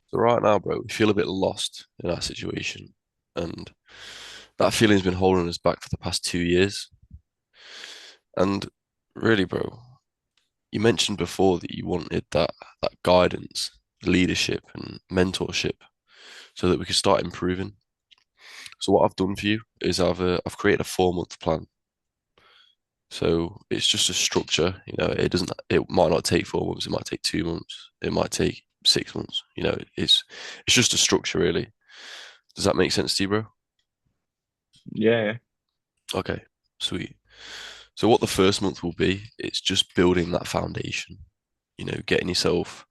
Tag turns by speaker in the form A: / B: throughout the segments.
A: So right now, bro, we feel a bit lost in our situation, and that feeling's been holding us back for the past 2 years. And really, bro, you mentioned before that you wanted that guidance, leadership, and mentorship, so that we could start improving. So what I've done for you is I've created a 4 month plan. So it's just a structure, it might not take 4 months, it might take 2 months, it might take 6 months. It's just a structure really. Does that make sense to you, bro?
B: Yeah, yeah.
A: Okay, sweet. So what the first month will be, it's just building that foundation, getting yourself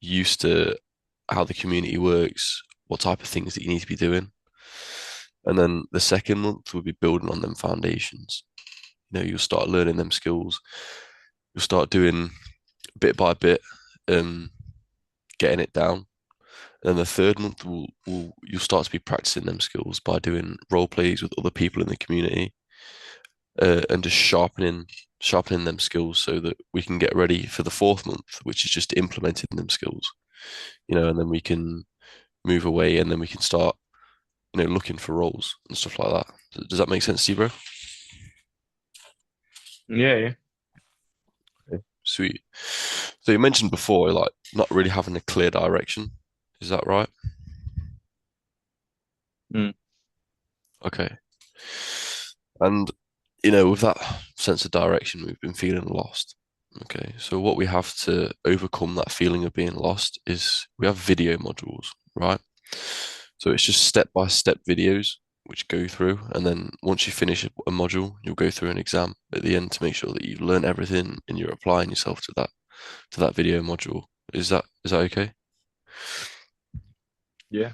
A: used to how the community works, what type of things that you need to be doing. And then the second month will be building on them foundations. You'll start learning them skills. You'll start doing bit by bit, um, getting it down. And then the third month you'll start to be practicing them skills by doing role plays with other people in the community, and just sharpening them skills so that we can get ready for the fourth month, which is just implementing them skills, and then we can move away and then we can start, looking for roles and stuff like that. Does that make sense to you, bro?
B: Yeah, yeah.
A: Okay. Sweet. So you mentioned before, like not really having a clear direction. Is that right?
B: Mm.
A: Okay. And with that sense of direction, we've been feeling lost. Okay. So what we have to overcome that feeling of being lost is we have video modules, right? So it's just step by step videos which go through, and then once you finish a module, you'll go through an exam at the end to make sure that you've learned everything and you're applying yourself to that video module. Is that okay?
B: Yeah.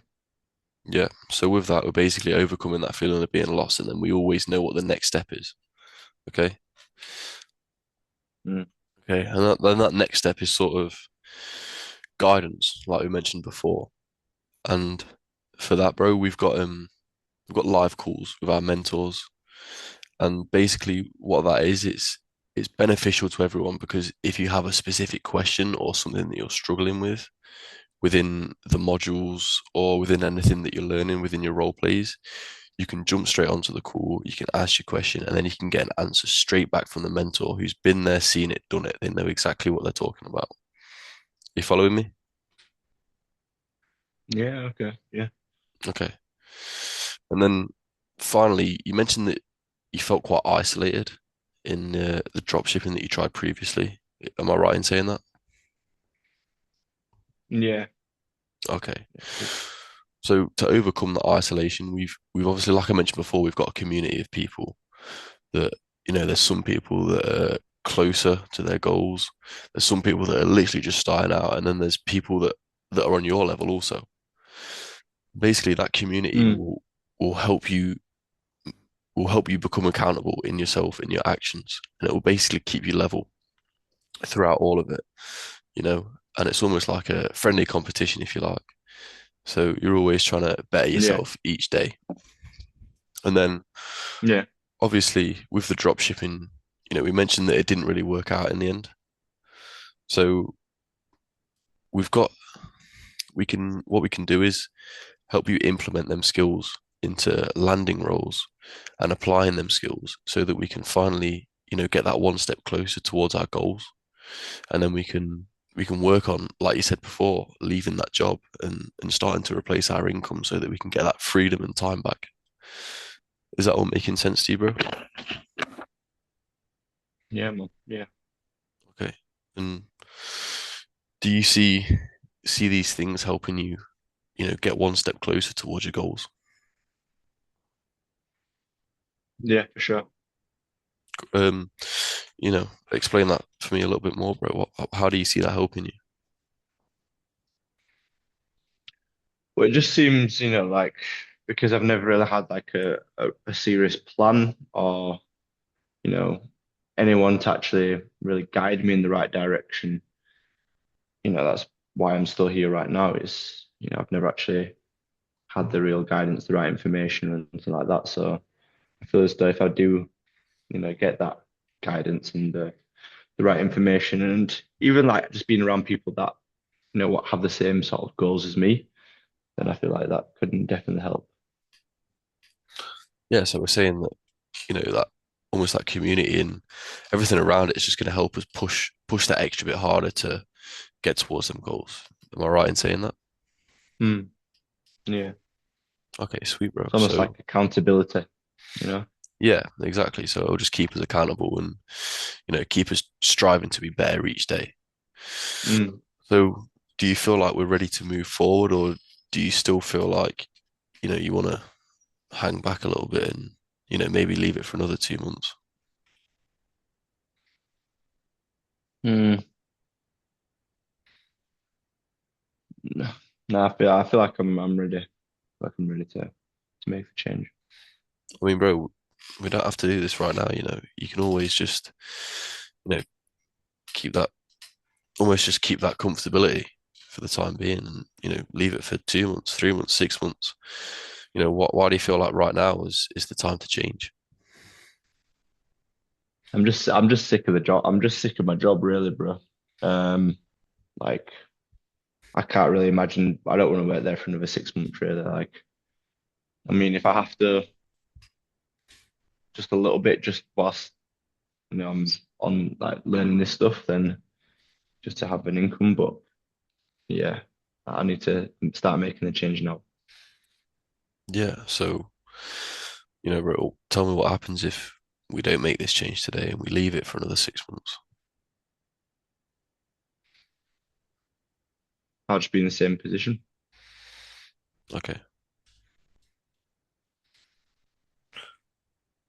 A: Yeah. So with that, we're basically overcoming that feeling of being lost, and then we always know what the next step is. Okay.
B: Mm.
A: Okay. And then that next step is sort of guidance, like we mentioned before. And for that, bro, we've got live calls with our mentors. And basically what that is, it's beneficial to everyone because if you have a specific question or something that you're struggling with within the modules or within anything that you're learning within your role plays, you can jump straight onto the call, you can ask your question, and then you can get an answer straight back from the mentor who's been there, seen it, done it. They know exactly what they're talking about. You following me?
B: Yeah, okay. Yeah.
A: Okay. And then finally, you mentioned that you felt quite isolated in the drop shipping that you tried previously. Am I right in saying that?
B: Yeah.
A: Okay. So to overcome the isolation, we've obviously, like I mentioned before, we've got a community of people that, there's some people that are closer to their goals. There's some people that are literally just starting out, and then there's people that are on your level also. Basically, that community
B: Mm.
A: will help you become accountable in yourself, in your actions, and it will basically keep you level throughout all of it, you know. And it's almost like a friendly competition, if you like. So you're always trying to better
B: Yeah.
A: yourself each day. And then
B: Yeah.
A: obviously with the drop shipping, we mentioned that it didn't really work out in the end. So we've got what we can do is help you implement them skills into landing roles and applying them skills so that we can finally, get that one step closer towards our goals. And then we can work on, like you said before, leaving that job and starting to replace our income so that we can get that freedom and time back. Is that all making sense to you, bro?
B: Yeah, man. Yeah.
A: Okay. And do you see these things helping you, get one step closer towards your goals?
B: Yeah, for sure.
A: Um, explain that for me a little bit more, bro. How do you see that helping you?
B: Well, it just seems, like because I've never really had like a serious plan or, you know, anyone to actually really guide me in the right direction. That's why I'm still here right now is, I've never actually had the real guidance, the right information and something like that. So I feel as though if I do, get that guidance and the right information and even like just being around people that what have the same sort of goals as me, then I feel like that could definitely help.
A: Yeah, so we're saying that, that almost that community and everything around it is just going to help us push that extra bit harder to get towards them goals. Am I right in saying that?
B: Mm, yeah,
A: Okay, sweet, bro.
B: it's almost
A: So
B: like accountability, you know.
A: yeah, exactly. So it'll just keep us accountable and, keep us striving to be better each day.
B: Mm.
A: So do you feel like we're ready to move forward, or do you still feel like, you want to hang back a little bit and, maybe leave it for another 2 months?
B: Mm. No, no, I feel like I'm ready. I feel like I'm ready to make a change.
A: I mean, bro, we don't have to do this right now, You can always just, you know, keep that almost just keep that comfortability for the time being and, leave it for 2 months, 3 months, 6 months. Why do you feel like right now is the time to change?
B: I'm just sick of the job. I'm just sick of my job, really, bro. Um, like I can't really imagine. I don't want to work there for another 6 months, really. Like, I mean, if I have to, just a little bit, just whilst I'm on like learning this stuff, then just to have an income. But yeah, I need to start making a change now.
A: Yeah. So, bro, tell me what happens if we don't make this change today and we leave it for another 6 months.
B: I'll just be in the same position.
A: Okay.